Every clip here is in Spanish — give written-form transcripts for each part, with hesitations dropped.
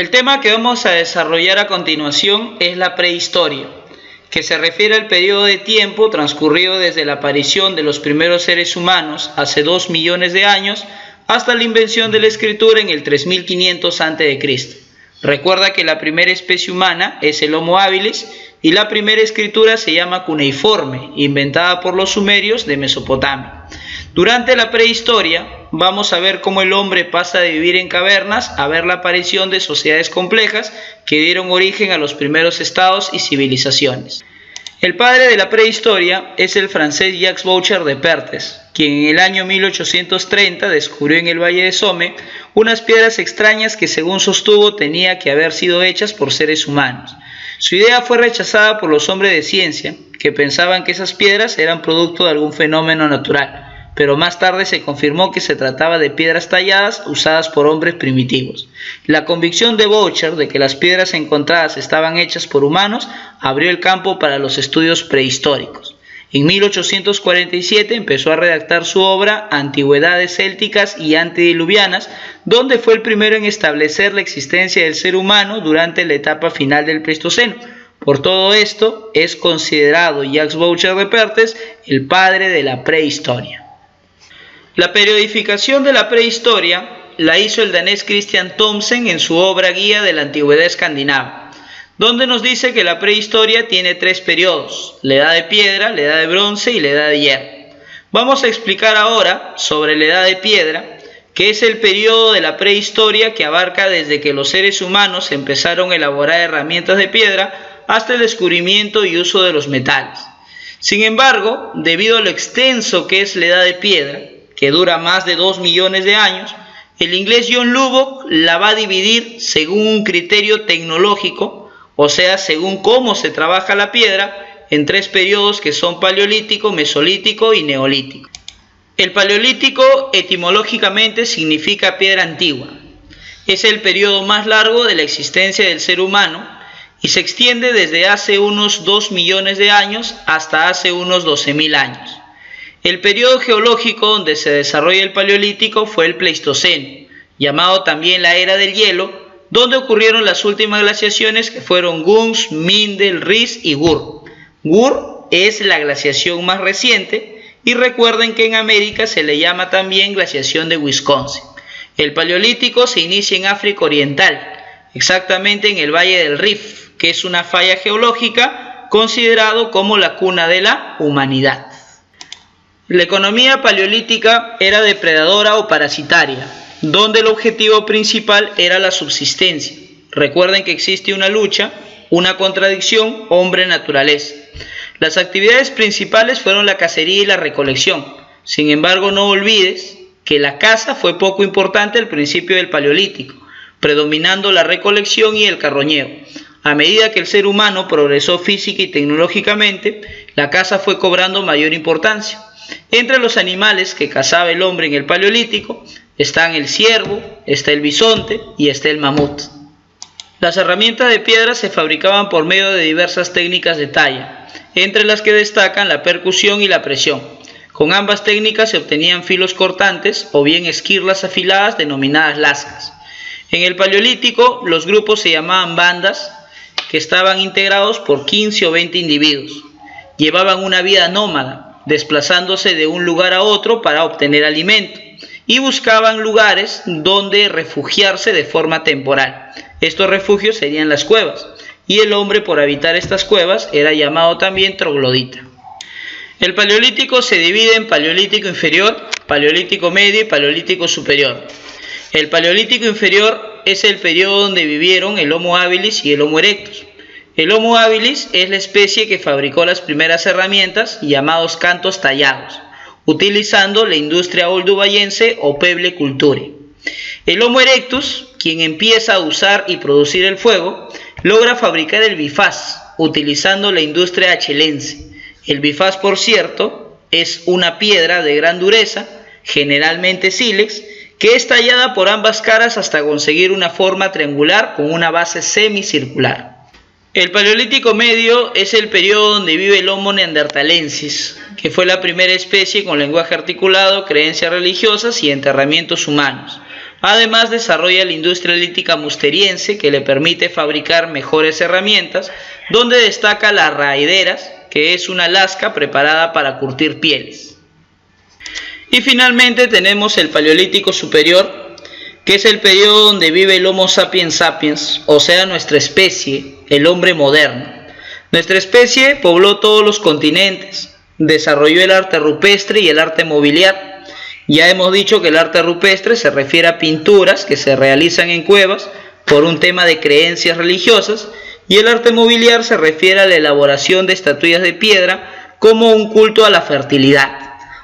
El tema que vamos a desarrollar a continuación es la prehistoria, que se refiere al periodo de tiempo transcurrido desde la aparición de los primeros seres humanos hace 2 millones de años hasta la invención de la escritura en el 3500 a.C. Recuerda que la primera especie humana es el Homo habilis y la primera escritura se llama cuneiforme, inventada por los sumerios de Mesopotamia. Durante la prehistoria vamos a ver cómo el hombre pasa de vivir en cavernas a ver la aparición de sociedades complejas que dieron origen a los primeros estados y civilizaciones. El padre de la prehistoria es el francés Jacques Boucher de Perthes, quien en el año 1830 descubrió en el Valle de Somme unas piedras extrañas que, según sostuvo, tenía que haber sido hechas por seres humanos. Su idea fue rechazada por los hombres de ciencia, que pensaban que esas piedras eran producto de algún fenómeno natural, pero más tarde se confirmó que se trataba de piedras talladas usadas por hombres primitivos. La convicción de Boucher de que las piedras encontradas estaban hechas por humanos abrió el campo para los estudios prehistóricos. En 1847 empezó a redactar su obra Antigüedades célticas y antediluvianas, donde fue el primero en establecer la existencia del ser humano durante la etapa final del Pleistoceno. Por todo esto, es considerado Jacques Boucher de Perthes el padre de la prehistoria. La periodificación de la prehistoria la hizo el danés Christian Thomsen en su obra Guía de la Antigüedad Escandinava, donde nos dice que la prehistoria tiene 3 periodos: la edad de piedra, la edad de bronce y la edad de hierro. Vamos a explicar ahora sobre la edad de piedra, que es el periodo de la prehistoria que abarca desde que los seres humanos empezaron a elaborar herramientas de piedra hasta el descubrimiento y uso de los metales. Sin embargo, debido a lo extenso que es la edad de piedra, que dura más de 2 millones de años, el inglés John Lubbock la va a dividir según un criterio tecnológico, o sea, según cómo se trabaja la piedra, en 3 periodos que son paleolítico, mesolítico y neolítico. El paleolítico etimológicamente significa piedra antigua. Es el periodo más largo de la existencia del ser humano y se extiende desde hace unos 2 millones de años hasta hace unos 12.000 años. El periodo geológico donde se desarrolla el paleolítico fue el Pleistoceno, llamado también la Era del Hielo, donde ocurrieron las últimas glaciaciones que fueron Gunz, Mindel, Ries y Gur. Gur es la glaciación más reciente y recuerden que en América se le llama también glaciación de Wisconsin. El paleolítico se inicia en África Oriental, exactamente en el Valle del Rif, que es una falla geológica considerado como la cuna de la humanidad. La economía paleolítica era depredadora o parasitaria, donde el objetivo principal era la subsistencia. Recuerden que existe una lucha, una contradicción hombre-naturaleza. Las actividades principales fueron la cacería y la recolección. Sin embargo, no olvides que la caza fue poco importante al principio del paleolítico, predominando la recolección y el carroñeo. A medida que el ser humano progresó física y tecnológicamente, la caza fue cobrando mayor importancia. Entre los animales que cazaba el hombre en el paleolítico están el ciervo, está el bisonte y está el mamut. Las herramientas de piedra se fabricaban por medio de diversas técnicas de talla, entre las que destacan la percusión y la presión. Con ambas técnicas se obtenían filos cortantes o bien esquirlas afiladas denominadas lascas. En el paleolítico los grupos se llamaban bandas, que estaban integrados por 15 o 20 individuos. Llevaban una vida nómada, desplazándose de un lugar a otro para obtener alimento, y buscaban lugares donde refugiarse de forma temporal. Estos refugios serían las cuevas, y el hombre, por habitar estas cuevas, era llamado también troglodita. El paleolítico se divide en paleolítico inferior, paleolítico medio y paleolítico superior. El paleolítico inferior es el periodo donde vivieron el Homo habilis y el Homo erectus. El Homo habilis es la especie que fabricó las primeras herramientas llamados cantos tallados, utilizando la industria oldubayense o Peuple Culture. El Homo erectus, quien empieza a usar y producir el fuego, logra fabricar el bifaz, utilizando la industria achelense. El bifaz, por cierto, es una piedra de gran dureza, generalmente sílex, que es tallada por ambas caras hasta conseguir una forma triangular con una base semicircular. El Paleolítico Medio es el periodo donde vive el Homo neanderthalensis, que fue la primera especie con lenguaje articulado, creencias religiosas y enterramientos humanos. Además, desarrolla la industria lítica musteriense, que le permite fabricar mejores herramientas, donde destaca las raideras, que es una lasca preparada para curtir pieles. Y finalmente tenemos el Paleolítico Superior, que es el periodo donde vive el Homo sapiens sapiens, o sea, nuestra especie, el hombre moderno. Nuestra especie pobló todos los continentes, desarrolló el arte rupestre y el arte mobiliario. Ya hemos dicho que el arte rupestre se refiere a pinturas que se realizan en cuevas por un tema de creencias religiosas, y el arte mobiliar se refiere a la elaboración de estatuillas de piedra como un culto a la fertilidad.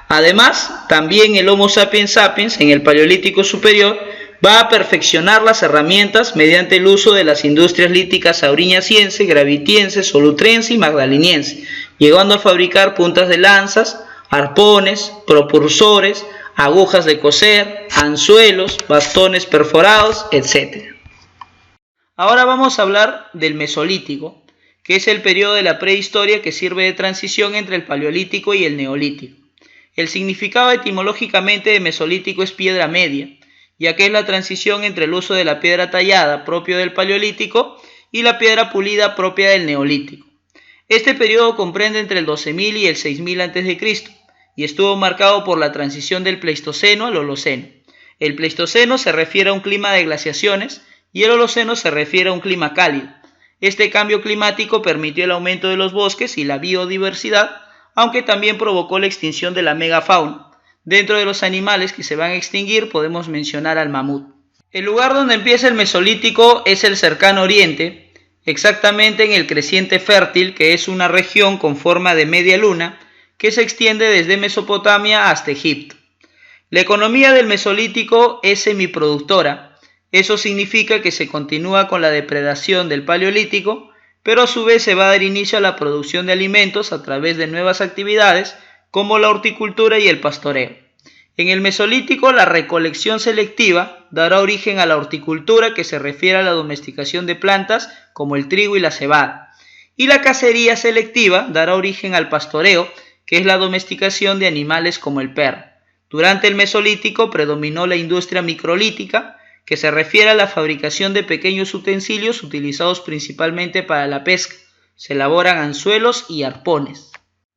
Además, también el Homo sapiens sapiens en el Paleolítico Superior va a perfeccionar las herramientas mediante el uso de las industrias líticas auriñaciense, gravitiense, solutrense y magdaleniense, llegando a fabricar puntas de lanzas, arpones, propulsores, agujas de coser, anzuelos, bastones perforados, etc. Ahora vamos a hablar del Mesolítico, que es el periodo de la prehistoria que sirve de transición entre el Paleolítico y el Neolítico. El significado etimológicamente de Mesolítico es piedra media, ya que es la transición entre el uso de la piedra tallada propio del Paleolítico y la piedra pulida propia del Neolítico. Este periodo comprende entre el 12.000 y el 6.000 a.C., y estuvo marcado por la transición del Pleistoceno al Holoceno. El Pleistoceno se refiere a un clima de glaciaciones y el Holoceno se refiere a un clima cálido. Este cambio climático permitió el aumento de los bosques y la biodiversidad, aunque también provocó la extinción de la megafauna. Dentro de los animales que se van a extinguir podemos mencionar al mamut. El lugar donde empieza el Mesolítico es el cercano Oriente, exactamente en el creciente fértil, que es una región con forma de media luna, que se extiende desde Mesopotamia hasta Egipto. La economía del Mesolítico es semiproductora. Eso significa que se continúa con la depredación del Paleolítico, pero a su vez se va a dar inicio a la producción de alimentos a través de nuevas actividades como la horticultura y el pastoreo. En el Mesolítico, la recolección selectiva dará origen a la horticultura, que se refiere a la domesticación de plantas como el trigo y la cebada, y la cacería selectiva dará origen al pastoreo, que es la domesticación de animales como el perro. Durante el Mesolítico predominó la industria microlítica, que se refiere a la fabricación de pequeños utensilios utilizados principalmente para la pesca. Se elaboran anzuelos y arpones.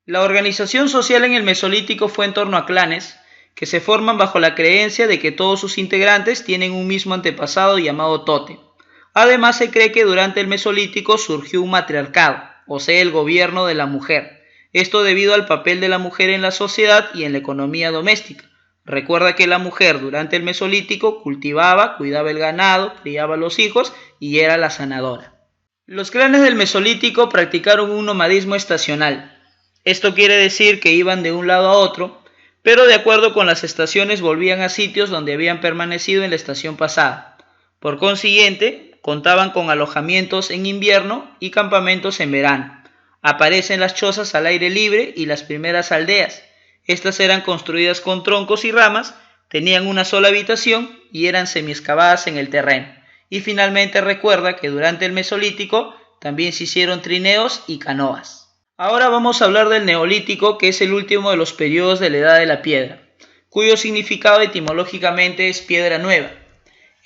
La organización social en el Mesolítico fue en torno a clanes, que se forman bajo la creencia de que todos sus integrantes tienen un mismo antepasado llamado tótem. Además, se cree que durante el Mesolítico surgió un matriarcado, o sea, el gobierno de la mujer. Esto debido al papel de la mujer en la sociedad y en la economía doméstica. Recuerda que la mujer durante el Mesolítico cultivaba, cuidaba el ganado, criaba a los hijos y era la sanadora. Los clanes del Mesolítico practicaron un nomadismo estacional. Esto quiere decir que iban de un lado a otro, pero de acuerdo con las estaciones volvían a sitios donde habían permanecido en la estación pasada. Por consiguiente, contaban con alojamientos en invierno y campamentos en verano. Aparecen las chozas al aire libre y las primeras aldeas. Estas eran construidas con troncos y ramas, tenían una sola habitación y eran semiexcavadas en el terreno. Y finalmente recuerda que durante el Mesolítico también se hicieron trineos y canoas. Ahora vamos a hablar del Neolítico, que es el último de los periodos de la Edad de la Piedra, cuyo significado etimológicamente es piedra nueva.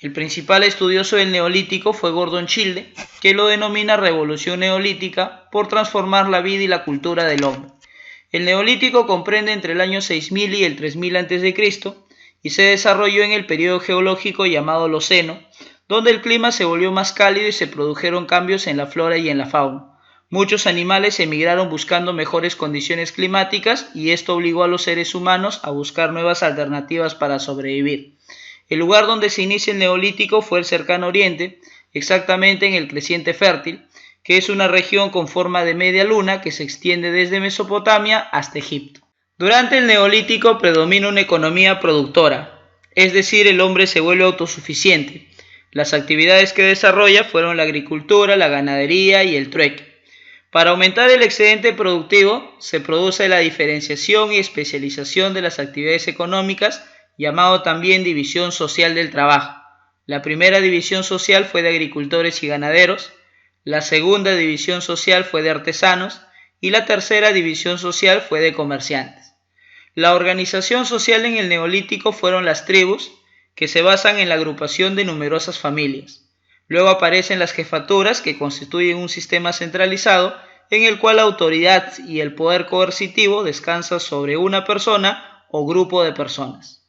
El principal estudioso del Neolítico fue Gordon Childe, que lo denomina revolución neolítica por transformar la vida y la cultura del hombre. El Neolítico comprende entre el año 6000 y el 3000 a.C. y se desarrolló en el periodo geológico llamado Holoceno, donde el clima se volvió más cálido y se produjeron cambios en la flora y en la fauna. Muchos animales emigraron buscando mejores condiciones climáticas y esto obligó a los seres humanos a buscar nuevas alternativas para sobrevivir. El lugar donde se inicia el Neolítico fue el cercano Oriente, exactamente en el creciente fértil, que es una región con forma de media luna que se extiende desde Mesopotamia hasta Egipto. Durante el Neolítico predomina una economía productora, es decir, el hombre se vuelve autosuficiente. Las actividades que desarrolla fueron la agricultura, la ganadería y el trueque. Para aumentar el excedente productivo, se produce la diferenciación y especialización de las actividades económicas, llamado también división social del trabajo. La primera división social fue de agricultores y ganaderos, la segunda división social fue de artesanos y la tercera división social fue de comerciantes. La organización social en el Neolítico fueron las tribus, que se basan en la agrupación de numerosas familias. Luego aparecen las jefaturas, que constituyen un sistema centralizado en el cual la autoridad y el poder coercitivo descansan sobre una persona o grupo de personas.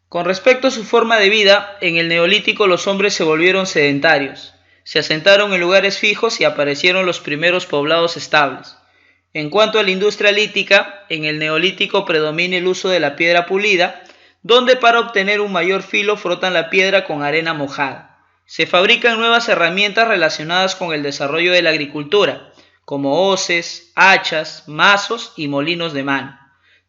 Con respecto a su forma de vida, en el Neolítico los hombres se volvieron sedentarios, se asentaron en lugares fijos y aparecieron los primeros poblados estables. En cuanto a la industria lítica, en el Neolítico predomina el uso de la piedra pulida, donde para obtener un mayor filo frotan la piedra con arena mojada. Se fabrican nuevas herramientas relacionadas con el desarrollo de la agricultura, como hoces, hachas, mazos y molinos de mano.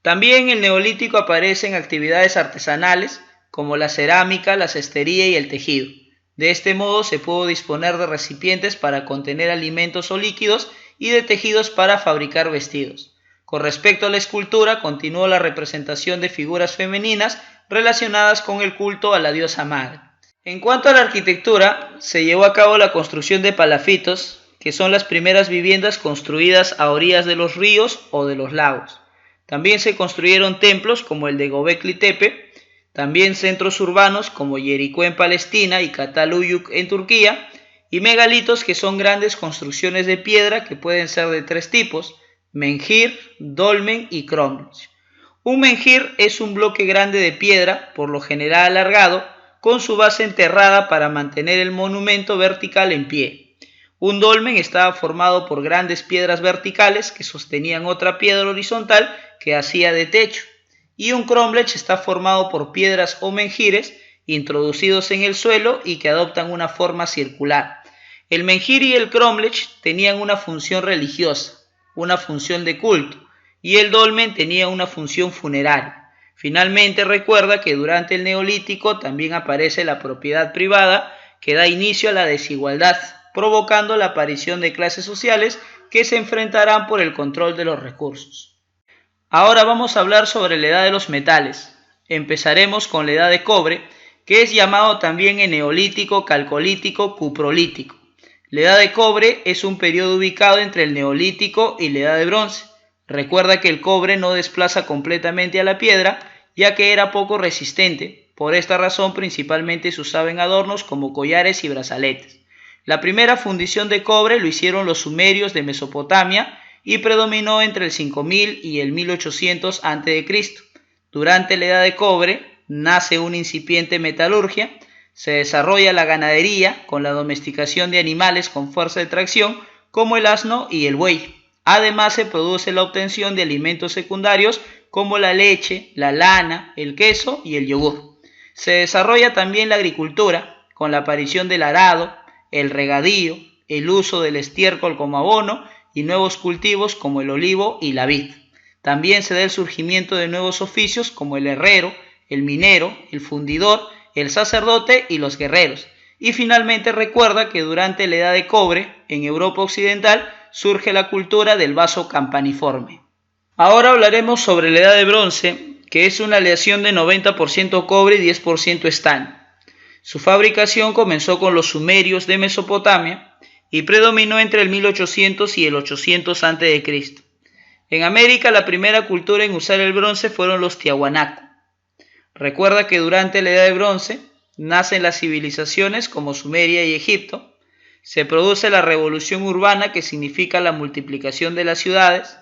También en el Neolítico aparecen actividades artesanales como la cerámica, la cestería y el tejido. De este modo se pudo disponer de recipientes para contener alimentos o líquidos y de tejidos para fabricar vestidos. Con respecto a la escultura, continuó la representación de figuras femeninas relacionadas con el culto a la diosa madre. En cuanto a la arquitectura, se llevó a cabo la construcción de palafitos, que son las primeras viviendas construidas a orillas de los ríos o de los lagos. También se construyeron templos como el de Göbekli Tepe, también centros urbanos como Jericó en Palestina y Cataluyuk en Turquía, y megalitos, que son grandes construcciones de piedra que pueden ser de tres tipos: menhir, dolmen y cromlech. Un menhir es un bloque grande de piedra, por lo general alargado, con su base enterrada para mantener el monumento vertical en pie. Un dolmen estaba formado por grandes piedras verticales que sostenían otra piedra horizontal que hacía de techo, y un cromlech está formado por piedras o menhires introducidos en el suelo y que adoptan una forma circular. El menhir y el cromlech tenían una función religiosa, una función de culto, y el dolmen tenía una función funeraria. Finalmente, recuerda que durante el Neolítico también aparece la propiedad privada, que da inicio a la desigualdad, provocando la aparición de clases sociales que se enfrentarán por el control de los recursos. Ahora vamos a hablar sobre la edad de los metales. Empezaremos con la edad de cobre, que es llamado también en Neolítico, Calcolítico, Cuprolítico. La edad de cobre es un periodo ubicado entre el Neolítico y la edad de bronce. Recuerda que el cobre no desplaza completamente a la piedra, ya que era poco resistente. Por esta razón principalmente se usaba en adornos como collares y brazaletes. La primera fundición de cobre lo hicieron los sumerios de Mesopotamia y predominó entre el 5000 y el 1800 a.C. Durante la edad de cobre nace una incipiente metalurgia, se desarrolla la ganadería con la domesticación de animales con fuerza de tracción como el asno y el buey. Además se produce la obtención de alimentos secundarios como la leche, la lana, el queso y el yogur. Se desarrolla también la agricultura con la aparición del arado, el regadío, el uso del estiércol como abono y nuevos cultivos como el olivo y la vid. También se da el surgimiento de nuevos oficios como el herrero, el minero, el fundidor, el sacerdote y los guerreros. Y finalmente recuerda que durante la edad de cobre, en Europa occidental, surge la cultura del vaso campaniforme. Ahora hablaremos sobre la edad de bronce, que es una aleación de 90% cobre y 10% estaño. Su fabricación comenzó con los sumerios de Mesopotamia y predominó entre el 1800 y el 800 a.C. En América, la primera cultura en usar el bronce fueron los tiahuanaco. Recuerda que durante la Edad de Bronce nacen las civilizaciones como Sumeria y Egipto, se produce la revolución urbana, que significa la multiplicación de las ciudades,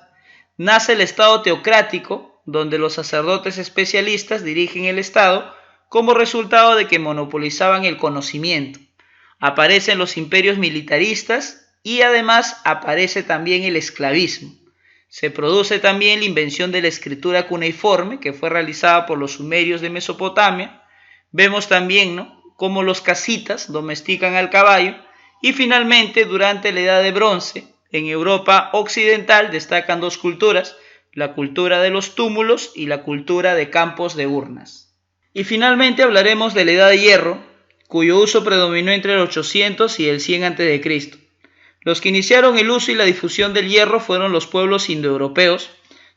nace el Estado teocrático, donde los sacerdotes especialistas dirigen el Estado como resultado de que monopolizaban el conocimiento. Aparecen los imperios militaristas y además aparece también el esclavismo. Se produce también la invención de la escritura cuneiforme, que fue realizada por los sumerios de Mesopotamia. Vemos también, cómo los casitas domestican al caballo. Y finalmente, durante la Edad de Bronce, en Europa occidental destacan dos culturas, la cultura de los túmulos y la cultura de campos de urnas. Y finalmente hablaremos de la Edad de Hierro, cuyo uso predominó entre el 800 y el 100 a.C. Los que iniciaron el uso y la difusión del hierro fueron los pueblos indoeuropeos,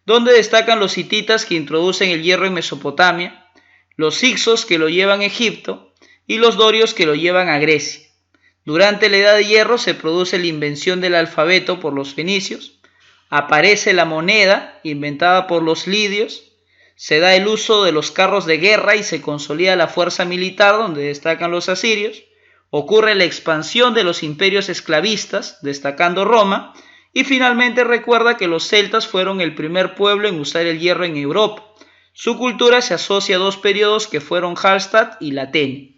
donde destacan los hititas, que introducen el hierro en Mesopotamia, los hicsos, que lo llevan a Egipto, y los dorios, que lo llevan a Grecia. Durante la Edad de Hierro se produce la invención del alfabeto por los fenicios, aparece la moneda, inventada por los lidios, Se da el uso de los carros de guerra y se consolida la fuerza militar, donde destacan los asirios. Ocurre la expansión de los imperios esclavistas, destacando Roma. Y finalmente recuerda que los celtas fueron el primer pueblo en usar el hierro en Europa. Su cultura se asocia a dos periodos que fueron Hallstatt y Latenia.